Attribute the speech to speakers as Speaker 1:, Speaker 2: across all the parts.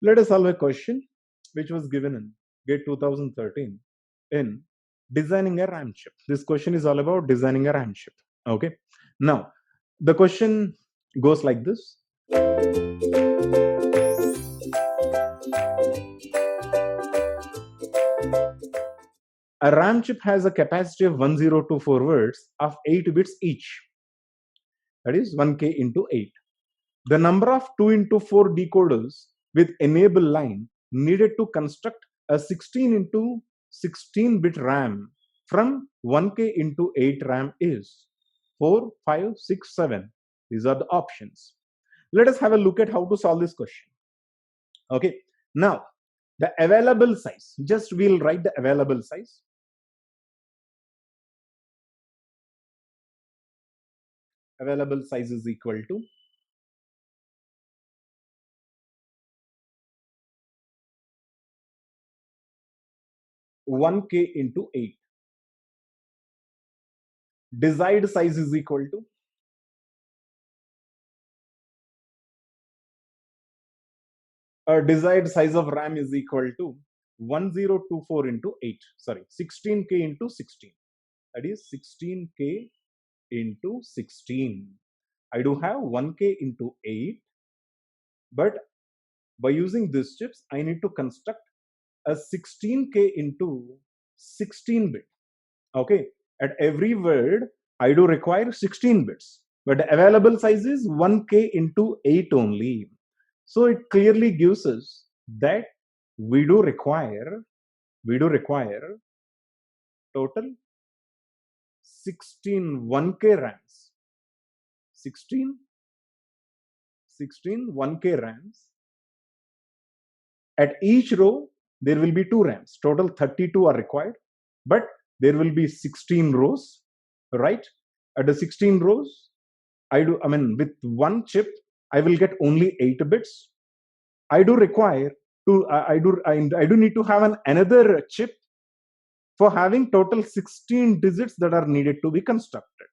Speaker 1: Let us solve a question which was given in GATE 2013 in designing a RAM chip. This question is all about designing a RAM chip. Okay. Now, the question goes like this. A RAM chip has a capacity of 1024 words of 8 bits each. That is 1K into 8. The number of 2 into 4 decoders with enable line needed to construct a 16 into 16 bit RAM from 1K into 8 RAM is 4, 5, 6, 7. These are the options. Let us have a look at how to solve this question. Okay. Now, the available size. Just we'll write the available size. Available size is equal to 1K into 8. Desired size is equal to desired size of RAM is equal to 1024 into 8. Sorry, 16K into 16. That is 16K into 16. I do have 1K into 8, but by using these chips, I need to construct a 16K into 16 bit. Okay, at every word, I do require 16 bits, but the available size is 1K into 8 only. So it clearly gives us that we do require total 16 1K RAMs. 16 1K RAMs. At each row, there will be 2 RAMs. Total 32 are required, but there will be 16 rows, right? At the 16 rows, with one chip, I will get only 8 bits. I do require to, I do need to have another chip for having total 16 digits that are needed to be constructed.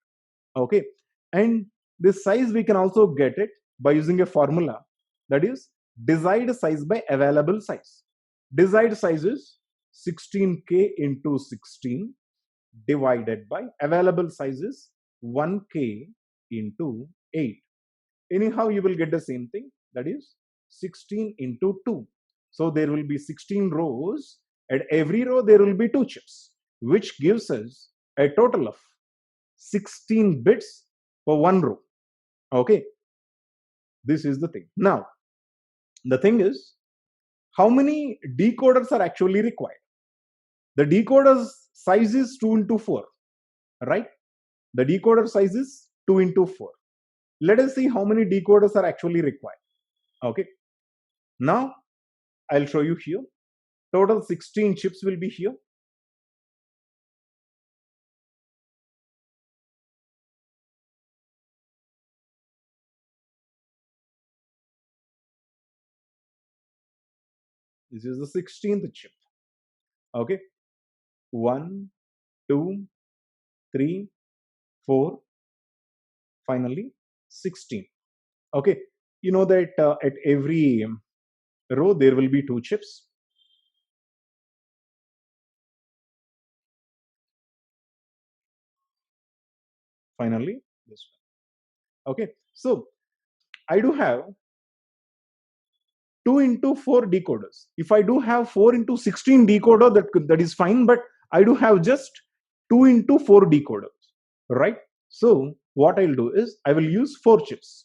Speaker 1: Okay, and this size we can also get it by using a formula, that is desired size by available size. Desired size is 16K into 16 divided by available size is 1K into 8. Anyhow, you will get the same thing, that is 16 into 2. So there will be 16 rows. At every row, there will be 2 chips, which gives us a total of 16 bits for one row. Okay, this is the thing. Now, the thing is, how many decoders are actually required? The decoder's size is 2 into 4, right? The decoder size is 2 into 4. Let us see how many decoders are actually required. Okay, now I'll show you here. Total 16 chips will be here. This is the 16th chip. Okay, 1, 2, 3, 4, finally 16. Okay, you know that at every row there will be 2 chips. Finally this one. Okay, so I do have 2 into 4 decoders. If I do have 4 into 16 decoder, that is fine, but I do have just 2 into 4 decoders, right? So what I'll do is I will use 4 chips.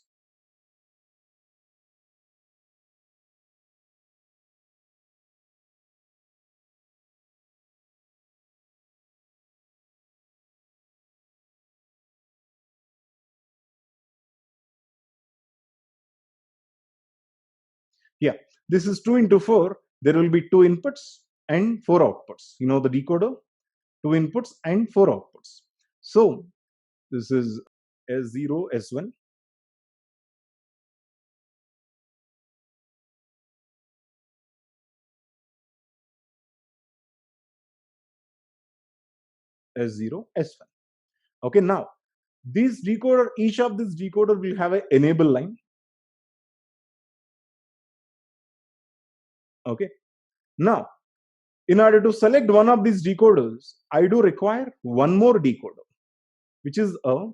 Speaker 1: Yeah, this is 2 into 4. There will be 2 inputs and 4 outputs. You know the decoder, 2 inputs and 4 outputs. So this is S0, S1. S0, S1. Okay, now these decoder, each of these decoder will have an enable line. Okay. Now, in order to select one of these decoders, I do require one more decoder, which is a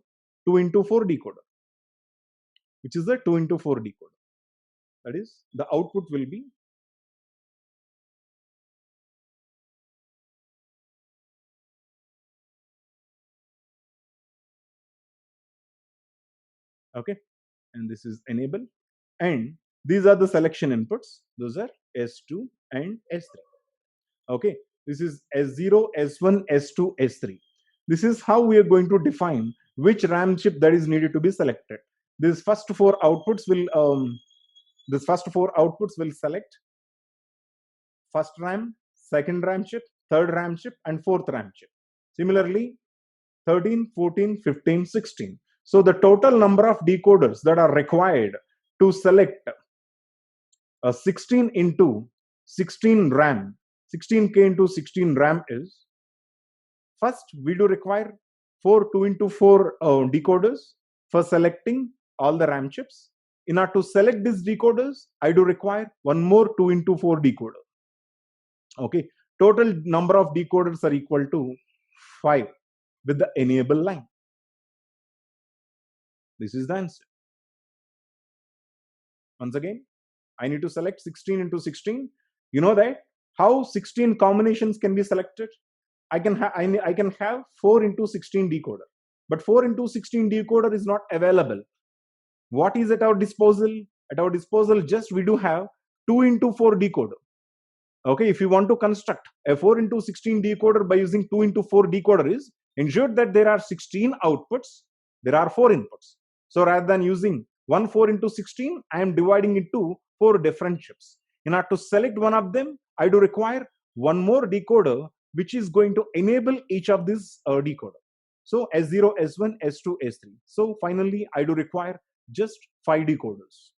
Speaker 1: 2 into 4 decoder, which is a 2 into 4 decoder. That is, the output will be okay, and this is enable, and these are the selection inputs. Those are S2 and S3. Okay, this is S0, S1, S2, S3. This is how we are going to define which RAM chip that is needed to be selected. These first four outputs will select first RAM, second RAM chip, third RAM chip, and fourth RAM chip. Similarly, 13, 14, 15, 16. So the total number of decoders that are required to select a 16 into 16 RAM, 16K into 16 RAM is, first we do require 4 2 into 4 decoders for selecting all the RAM chips. In order to select these decoders, I do require one more 2 into 4 decoder. Okay, total number of decoders are equal to 5 with the enable line. This is the answer. Once again, I need to select 16 into 16. You know that how 16 combinations can be selected? I can have 4 into 16 decoder, but 4 into 16 decoder is not available. What is at our disposal? At our disposal, just we do have 2 into 4 decoder. Okay, if you want to construct a 4 into 16 decoder by using 2 into 4 decoder, is ensure that there are 16 outputs, there are 4 inputs. So rather than using 4 into 16, I am dividing into 4 different chips. In order to select one of them, I do require one more decoder which is going to enable each of these decoder. So S0, S1, S2, S3. So finally, I do require just 5 decoders.